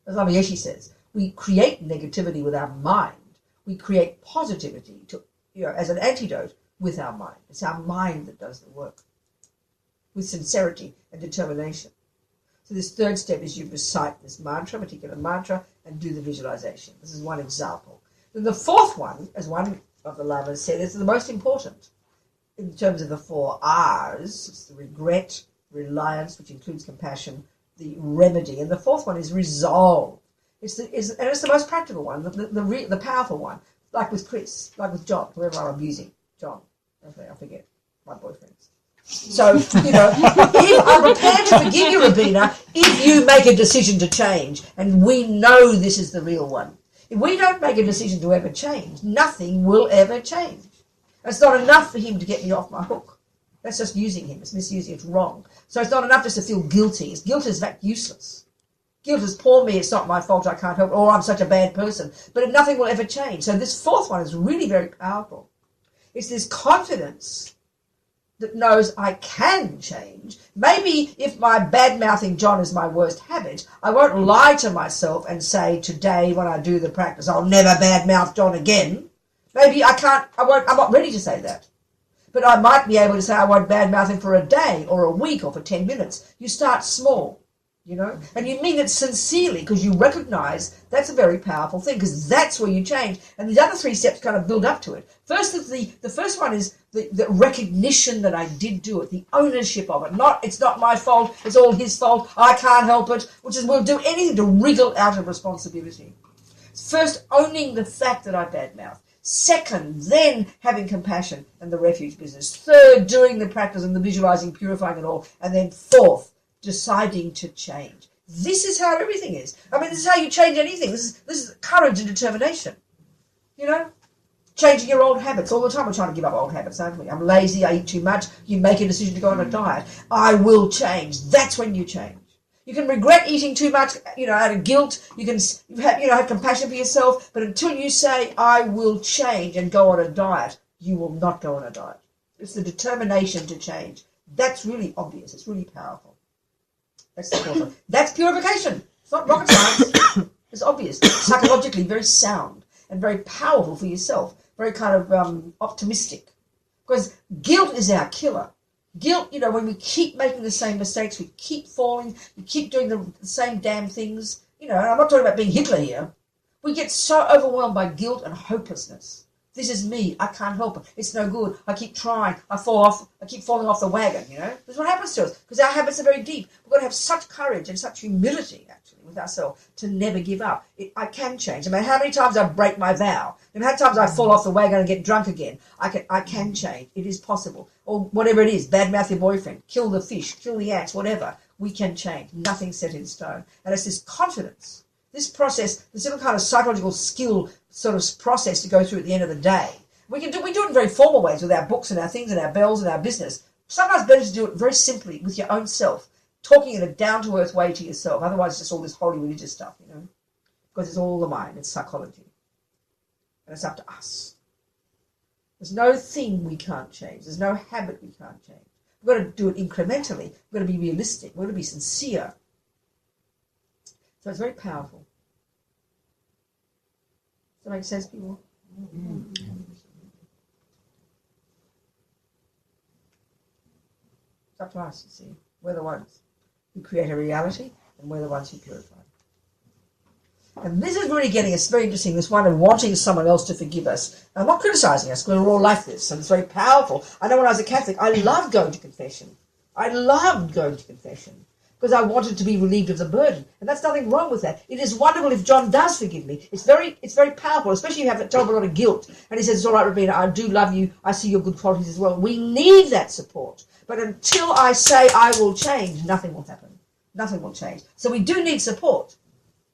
As Lama Yeshe says, we create negativity with our mind. We create positivity as an antidote with our mind. It's our mind that does the work with sincerity and determination. So this third step is you recite this mantra, particular mantra, and do the visualization. This is one example. Then the fourth one, as one of the lamas said, is the most important in terms of the 4 R's. It's the regret, reliance, which includes compassion, the remedy, and the fourth one is resolve. It's the most practical one, the powerful one, like with Chris, like with John, whoever I'm abusing. John, okay, I forget, my boyfriends. So, if I'm prepared to forgive you, Rabina, if you make a decision to change, and we know this is the real one. If we don't make a decision to ever change, nothing will ever change. It's not enough for him to get me off my hook. That's just using him. It's misusing. It's wrong. So it's not enough just to feel guilty. Guilt is that useless. Guilt is, poor me, it's not my fault, I can't help it, or I'm such a bad person. But nothing will ever change. So this fourth one is really very powerful. It's this confidence that knows I can change. Maybe if my bad-mouthing John is my worst habit, I won't lie to myself and say today when I do the practice, I'll never bad-mouth John again. Maybe I'm not ready to say that. But I might be able to say I won't bad-mouth him for a day or a week or for 10 minutes. You start small, and you mean it sincerely because you recognize that's a very powerful thing because that's where you change. And the other 3 steps kind of build up to it. First, the first one is the recognition that I did do it, the ownership of it. It's not my fault, it's all his fault, I can't help it, which is we'll do anything to wriggle out of responsibility. First, owning the fact that I badmouth. Second, then having compassion and the refuge business. Third, doing the practice and the visualizing, purifying it all. And then fourth, deciding to change. This is how everything is. I mean, this is how you change anything. This is courage and determination. Changing your old habits. All the time we're trying to give up old habits, aren't we? I'm lazy, I eat too much. You make a decision to go on a diet. I will change. That's when you change. You can regret eating too much, out of guilt. You can, have compassion for yourself. But until you say, I will change and go on a diet, you will not go on a diet. It's the determination to change. That's really obvious. It's really powerful. That's the fourth one. That's purification. It's not rocket science. It's obvious. Psychologically very sound and very powerful for yourself. Very kind of optimistic. Because guilt is our killer. Guilt, when we keep making the same mistakes, we keep falling, we keep doing the same damn things, and I'm not talking about being Hitler here. We get so overwhelmed by guilt and hopelessness. This is me, I can't help it, it's no good, I keep trying, I keep falling off the wagon, This is what happens to us, because our habits are very deep. We've got to have such courage and such humility, actually, with ourselves, to never give up. I can change. No matter how many times I break my vow, no matter how many times I fall off the wagon and get drunk again, I can change. It is possible. Or whatever it is, badmouth your boyfriend, kill the fish, kill the ants, whatever. We can change. Nothing's set in stone. And it's this confidence, this process, this little kind of psychological skill sort of process to go through at the end of the day. We do it in very formal ways with our books and our things and our bells and our business. Sometimes better to do it very simply with your own self, talking in a down-to-earth way to yourself. Otherwise, it's just all this holy religious stuff, because it's all the mind. It's psychology. And it's up to us. There's no thing we can't change. There's no habit we can't change. We've got to do it incrementally. We've got to be realistic. We've got to be sincere. So it's very powerful. Does that make sense, people? Mm-hmm. It's up to us, you see. We're the ones who create a reality, and we're the ones who purify. And this is really getting us very interesting, this one of wanting someone else to forgive us. And I'm not criticising us, because we're all like this, and it's very powerful. I know when I was a Catholic, I loved going to confession. I loved going to confession, because I wanted to be relieved of the burden. And that's nothing wrong with that. It is wonderful if John does forgive me. It's very powerful, especially if you have a terrible lot of guilt. And he says, it's all right, Rabina, I do love you. I see your good qualities as well. We need that support. But until I say I will change, nothing will happen. Nothing will change. So we do need support.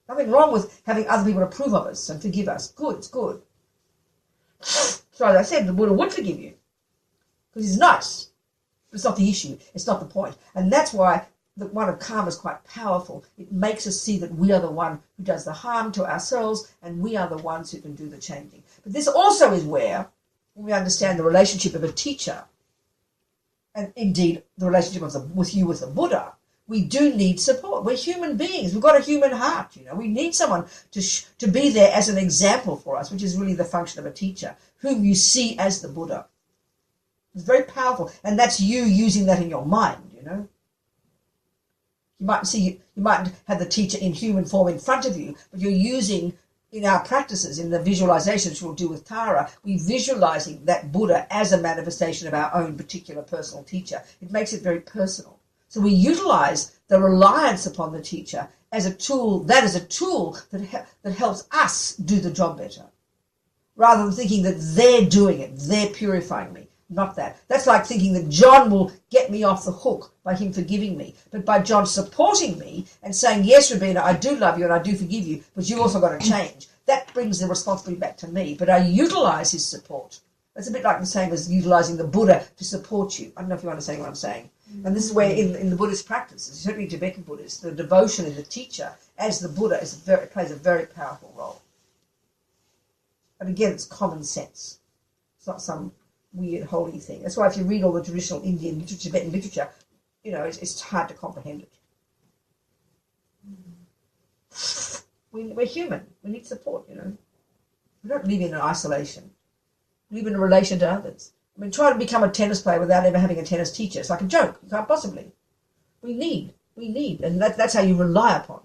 Nothing wrong with having other people approve of us and forgive us. Good, it's good. So as I said, the Buddha would forgive you. Because he's nice. But it's not the issue. It's not the point. And that's why the one of karma is quite powerful. It makes us see that we are the one who does the harm to ourselves and we are the ones who can do the changing. But this also is where we understand the relationship of a teacher and indeed the relationship with the Buddha. we do need support. We're human beings. We've got a human heart, you know. We need someone to be there as an example for us, which is really the function of a teacher, whom you see as the Buddha. It's very powerful, and that's you using that in your mind, you know. You might have the teacher in human form in front of you, but you're using, in our practices, in the visualizations we'll do with Tara, we're visualizing that Buddha as a manifestation of our own particular personal teacher. It makes it very personal. So we utilize the reliance upon the teacher as a tool, that helps us do the job better, rather than thinking that they're doing it, they're purifying me. Not that. That's like thinking that John will get me off the hook by him forgiving me. But by John supporting me and saying, yes, Rabina, I do love you and I do forgive you, but you've also got to change. That brings the responsibility back to me. But I utilize his support. That's a bit like the same as utilizing the Buddha to support you. I don't know if you understand what I'm saying. And this is where in the Buddhist practices, certainly Tibetan Buddhists, the devotion in the teacher as the Buddha plays a very powerful role. And again, it's common sense. It's not some weird holy thing. That's why if you read all the traditional Indian literature, Tibetan literature, you know, it's hard to comprehend it. We're human. We need support, you know. We don't live in isolation. We live in a relation to others. I mean, try to become a tennis player without ever having a tennis teacher. It's like a joke. You can't possibly. We need, and that's how you rely upon.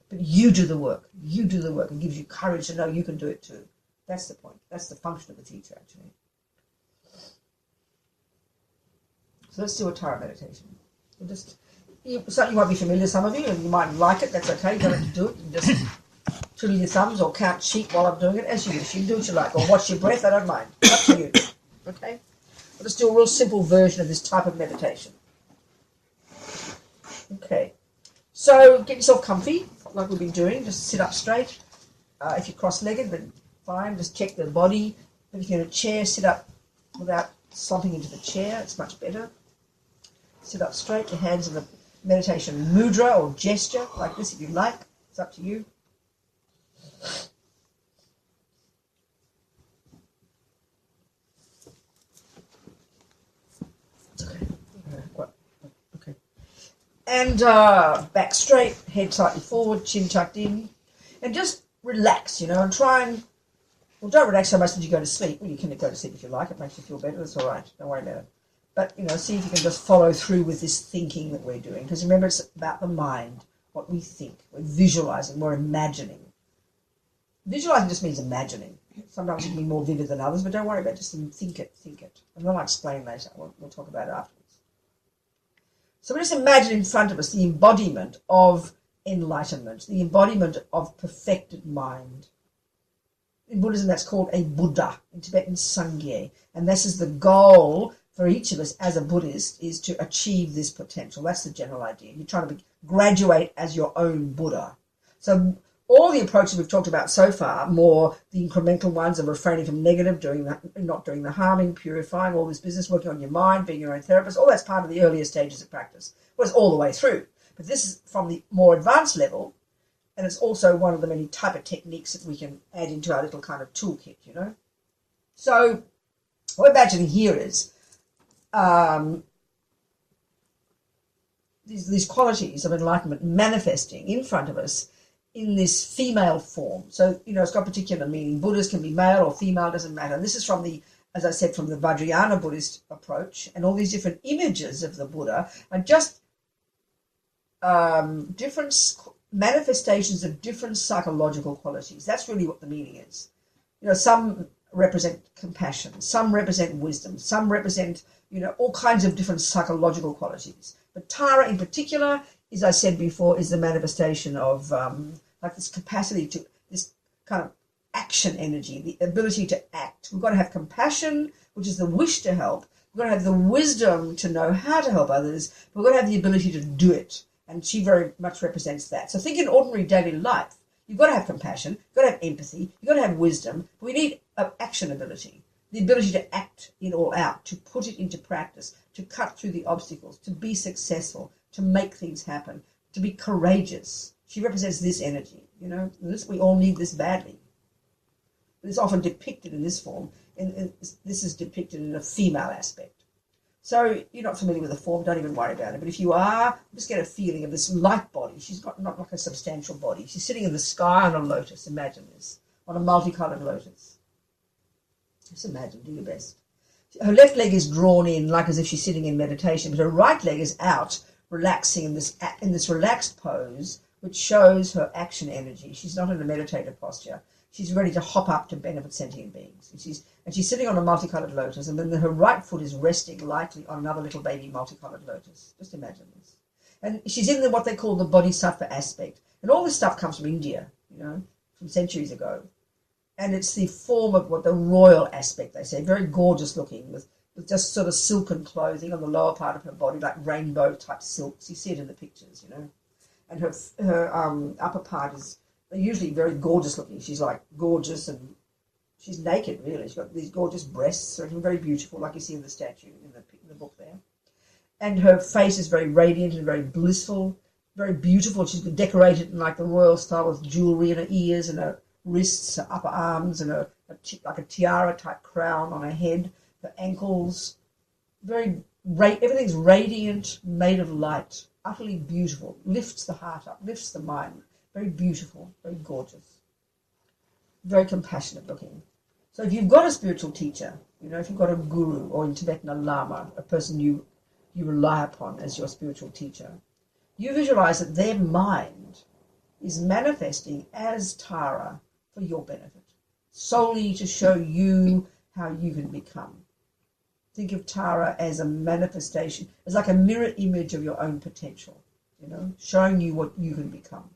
But you do the work. You do the work. It gives you courage to know you can do it too. That's the point. That's the function of the teacher, actually. So let's do a Tara meditation. Something might be familiar to some of you, and you might like it. That's okay. You don't have to do it. You can just twiddle your thumbs or count sheep while I'm doing it, as you wish. You can do what you like, or watch your breath. I don't mind. Up to you. Okay? I'll just do a real simple version of this type of meditation. Okay. So get yourself comfy, like we've been doing. Just sit up straight. If you're cross-legged, then fine. Just check the body. If you're in a chair, sit up without slumping into the chair. It's much better. Sit up straight, your hands in the meditation mudra or gesture, like this if you like. It's up to you. Okay. And back straight, head slightly forward, chin tucked in. And just relax, you know, and try and, well, don't relax so much that you go to sleep. Well, you can go to sleep if you like. It makes you feel better. That's all right. Don't worry about it. But, you know, see if you can just follow through with this thinking that we're doing. Because remember, it's about the mind, what we think. We're visualizing, we're imagining. Visualizing just means imagining. Sometimes it can be more vivid than others, but don't worry about it. Just think it. And then I'll explain later. We'll talk about it afterwards. So we just imagine in front of us the embodiment of enlightenment, the embodiment of perfected mind. In Buddhism, that's called a Buddha. In Tibetan, Sangye. And this is the goal for each of us as a Buddhist, is to achieve this potential. That's the general idea. You're trying to graduate as your own Buddha. So all the approaches we've talked about so far, more the incremental ones of refraining from negative, not doing the harming, purifying, all this business, working on your mind, being your own therapist, all that's part of the earlier stages of practice. Well, it's all the way through. But this is from the more advanced level, and it's also one of the many type of techniques that we can add into our little kind of toolkit, you know. So what we're imagining here is these qualities of enlightenment manifesting in front of us in this female form. So, you know, it's got particular meaning. Buddhas can be male or female, doesn't matter. And this is from the, as I said, from the Vajrayana Buddhist approach, and all these different images of the Buddha are just different manifestations of different psychological qualities. That's really what the meaning is. You know, some represent compassion, some represent wisdom, some represent, you know, all kinds of different psychological qualities. But Tara in particular, as I said before, is the manifestation of like this capacity to, this kind of action energy, the ability to act. We've got to have compassion, which is the wish to help. We've got to have the wisdom to know how to help others. We've got to have the ability to do it. And she very much represents that. So think in ordinary daily life, you've got to have compassion, you've got to have empathy, you've got to have wisdom. But we need action ability, the ability to act it all out, to put it into practice, to cut through the obstacles, to be successful, to make things happen, to be courageous. She represents this energy, you know. We all need this badly. It's often depicted in this form, and this is depicted in a female aspect. So you're not familiar with the form, don't even worry about it. But if you are, just get a feeling of this light body. She's got not like a substantial body. She's sitting in the sky on a lotus. Imagine this, on a multicolored lotus. Just imagine, do your best. Her left leg is drawn in, like as if she's sitting in meditation, but her right leg is out, relaxing in this relaxed pose, which shows her action energy. She's not in a meditative posture. She's ready to hop up to benefit sentient beings. And she's sitting on a multicolored lotus, and then her right foot is resting lightly on another little baby multicolored lotus. Just imagine this. And she's in what they call the bodhisattva aspect. And all this stuff comes from India, from centuries ago. And it's the form of what the royal aspect, they say, very gorgeous looking, with just sort of silken clothing on the lower part of her body, like rainbow type silks. You see it in the pictures, And her upper part is usually very gorgeous looking. She's like gorgeous, and she's naked, really. She's got these gorgeous breasts, so very beautiful, like you see in the statue in the book there. And her face is very radiant and very blissful, very beautiful. She's decorated in like the royal style with jewelry in her ears and her wrists, her upper arms, and like a tiara type crown on her head, her ankles. Everything's radiant, made of light, utterly beautiful, lifts the heart up, lifts the mind. Very beautiful, very gorgeous, very compassionate looking. So if you've got a spiritual teacher, if you've got a guru, or in Tibetan a lama, a person you rely upon as your spiritual teacher, you visualize that their mind is manifesting as Tara for your benefit, solely to show you how you can become. Think of Tara as a manifestation, as like a mirror image of your own potential, showing you what you can become.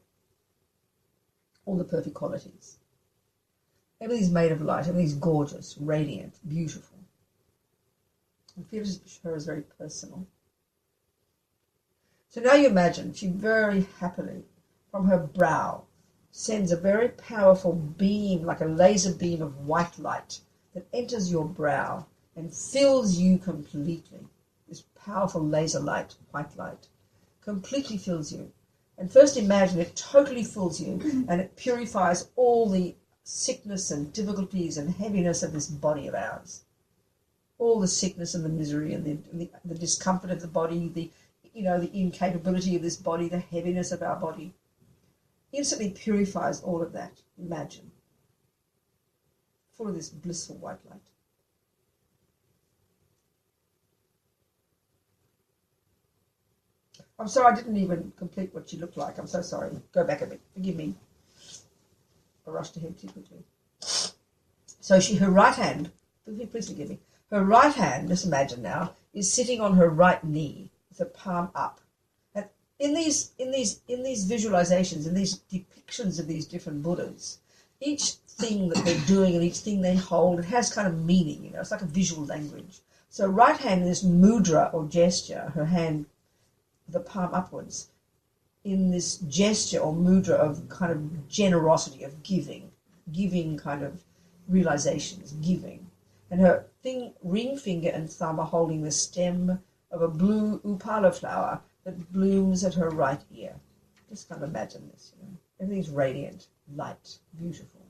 All the perfect qualities. Everything's made of light, everything's gorgeous, radiant, beautiful. I feel her as very personal. So now you imagine she very happily, from her brow, sends a very powerful beam, like a laser beam of white light, that enters your brow and fills you completely. This powerful laser light, white light, completely fills you. And first imagine it totally fills you, and it purifies all the sickness and difficulties and heaviness of this body of ours. All the sickness and the misery and the discomfort of the body, the incapability of this body, the heaviness of our body. Instantly purifies all of that. Imagine. Full of this blissful white light. I'm sorry I didn't even complete what she looked like. I'm so sorry. Go back a bit. Forgive me. I rushed ahead too quickly. So her right hand, please forgive me, her right hand, just imagine now, is sitting on her right knee with her palm up. And in these visualizations, in these depictions of these different Buddhas, each thing that they're doing and each thing they hold, it has kind of meaning, it's like a visual language. So right hand in this mudra or gesture, her hand, the palm upwards, in this gesture or mudra of kind of generosity, of giving kind of realizations, giving. And her ring finger and thumb are holding the stem of a blue upala flower that blooms at her right ear. Just kind of imagine this, Everything's radiant, light, beautiful.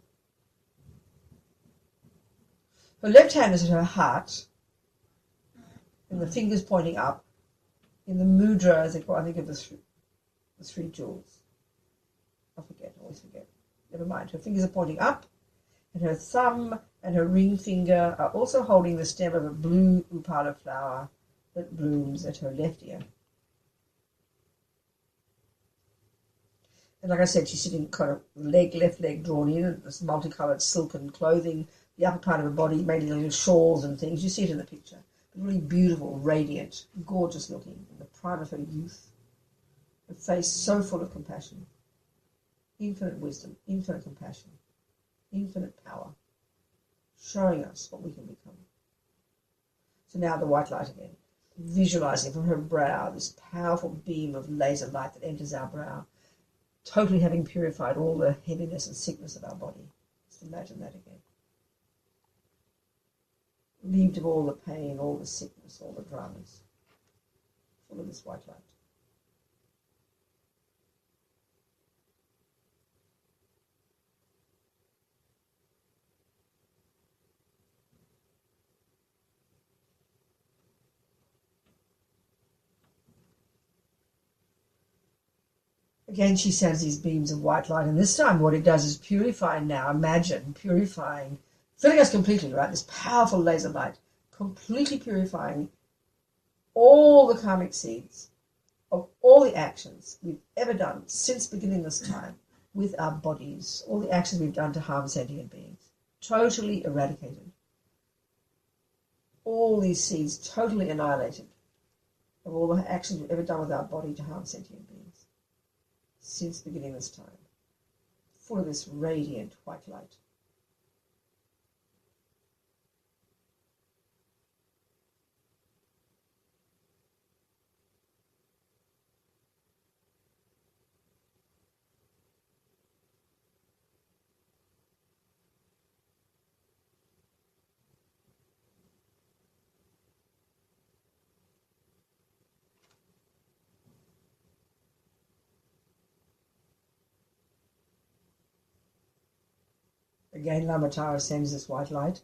Her left hand is at her heart, and the fingers pointing up, in the mudra, as they call, I think of the three jewels. Always forget. Never mind. Her fingers are pointing up, and her thumb and her ring finger are also holding the stem of a blue upala flower that blooms at her left ear. And like I said, she's sitting kind of left leg drawn in, this multicolored silken clothing, the upper part of her body made into little shawls and things. You see it in the picture. Really beautiful, radiant, gorgeous looking, in the prime of her youth. Her face so full of compassion. Infinite wisdom, infinite compassion, infinite power, showing us what we can become. So now the white light again, visualizing from her brow this powerful beam of laser light that enters our brow, totally having purified all the heaviness and sickness of our body. Just imagine that again. Relieved of all the pain, all the sickness, all the dramas, full of this white light. Again, she sends these beams of white light, and this time what it does is purify now. Imagine purifying, filling us completely, right? This powerful laser light, completely purifying all the karmic seeds of all the actions we've ever done since beginning this time with our bodies, all the actions we've done to harm sentient beings, totally eradicated. All these seeds totally annihilated of all the actions we've ever done with our body to harm sentient beings since beginning this time, full of this radiant white light. Again, Lama Tara sends this white light,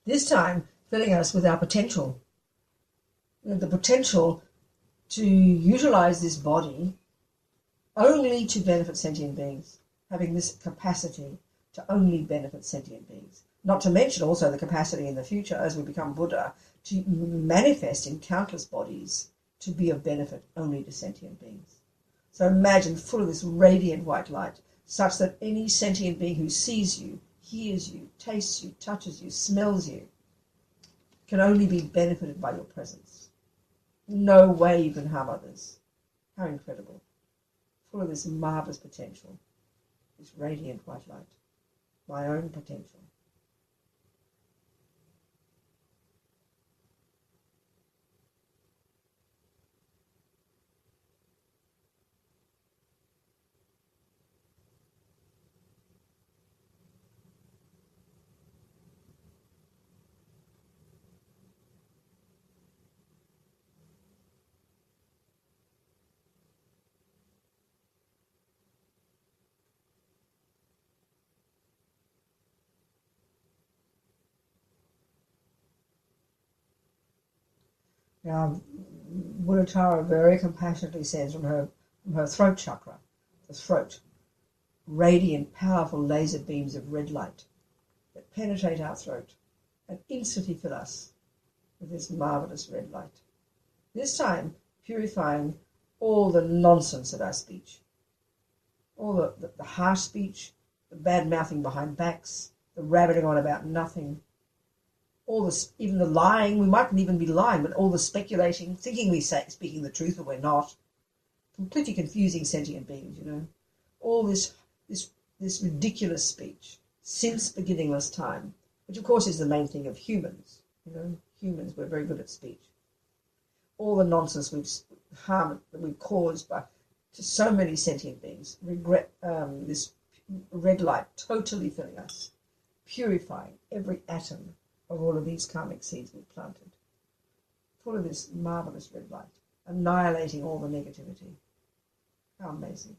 this time filling us with our potential. The potential to utilize this body only to benefit sentient beings, having this capacity to only benefit sentient beings. Not to mention also the capacity in the future, as we become Buddha, to manifest in countless bodies to be of benefit only to sentient beings. So imagine full of this radiant white light, such that any sentient being who sees you, hears you, tastes you, touches you, smells you, can only be benefited by your presence. No way you can harm others. How incredible. Full of this marvelous potential, this radiant white light, my own potential. Now, Buddha Tara very compassionately says from her throat chakra, the throat, radiant, powerful laser beams of red light that penetrate our throat and instantly fill us with this marvelous red light. This time, purifying all the nonsense of our speech, all the harsh speech, the bad-mouthing behind backs, the rabbiting on about nothing, all this, even the lying, we mightn't even be lying, but all the speculating, thinking we say speaking the truth, but we're not. Completely confusing sentient beings, All this ridiculous speech since beginningless time, which of course is the main thing of humans. Humans, we're very good at speech. All the nonsense harm that we've caused to so many sentient beings, this red light totally filling us, purifying every atom of all of these karmic seeds we've planted, full of this marvelous red light, annihilating all the negativity. How amazing.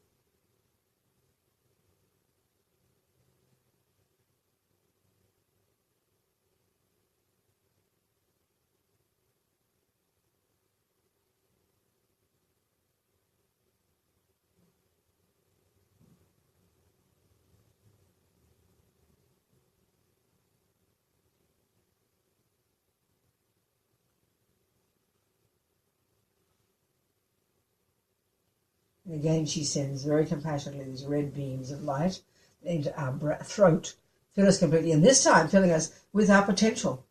And again, she sends very compassionately these red beams of light into our throat, fill us completely, and this time filling us with our potential,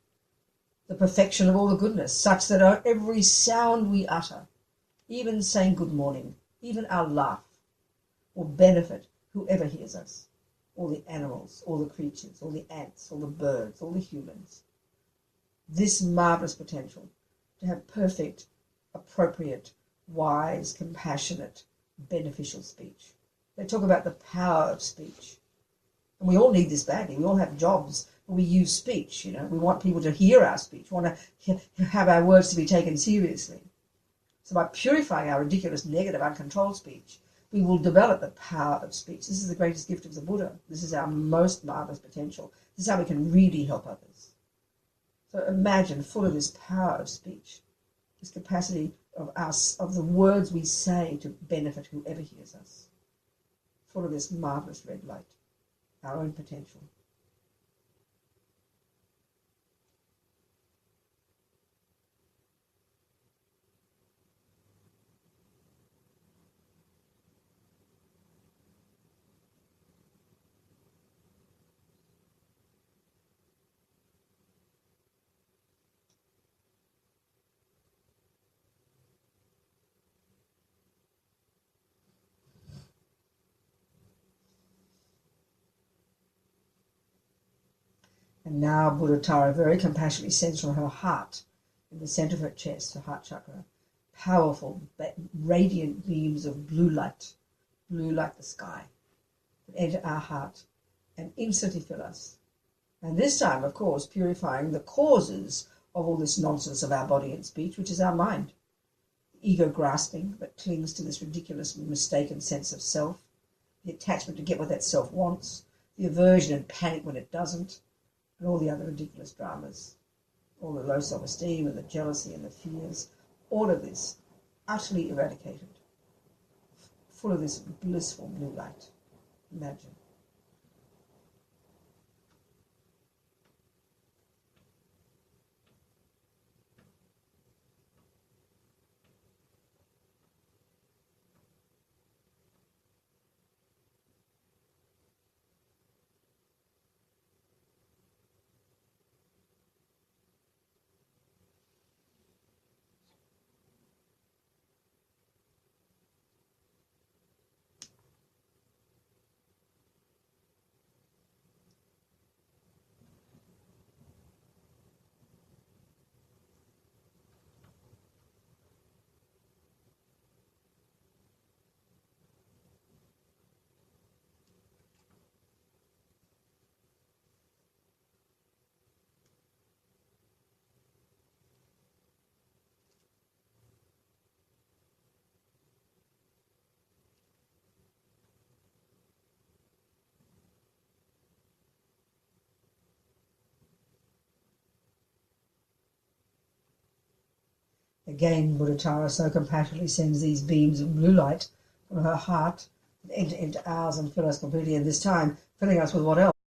the perfection of all the goodness, such that every sound we utter, even saying good morning, even our laugh, will benefit whoever hears us, all the animals, all the creatures, all the ants, all the birds, all the humans. This marvelous potential to have perfect, appropriate, wise, compassionate, beneficial speech. They talk about the power of speech. And we all need this badly. We all have jobs where we use speech, We want people to hear our speech. We want to have our words to be taken seriously. So by purifying our ridiculous, negative, uncontrolled speech, we will develop the power of speech. This is the greatest gift of the Buddha. This is our most marvelous potential. This is how we can really help others. So imagine full of this power of speech, this capacity of the words we say to benefit whoever hears us. full of this marvellous red light, our own potential. And now Buddha Tara very compassionately sends from her heart, in the centre of her chest, her heart chakra, powerful, radiant beams of blue like the sky, that enter our heart and instantly fill us. And this time, of course, purifying the causes of all this nonsense of our body and speech, which is our mind. The ego grasping that clings to this ridiculous mistaken sense of self, the attachment to get what that self wants, the aversion and panic when it doesn't, and all the other ridiculous dramas, all the low self-esteem and the jealousy and the fears, all of this utterly eradicated, full of this blissful blue light. Imagine. Again, Buddha Tara so compassionately sends these beams of blue light from her heart that enter into ours and fill us completely, and this time filling us with what else?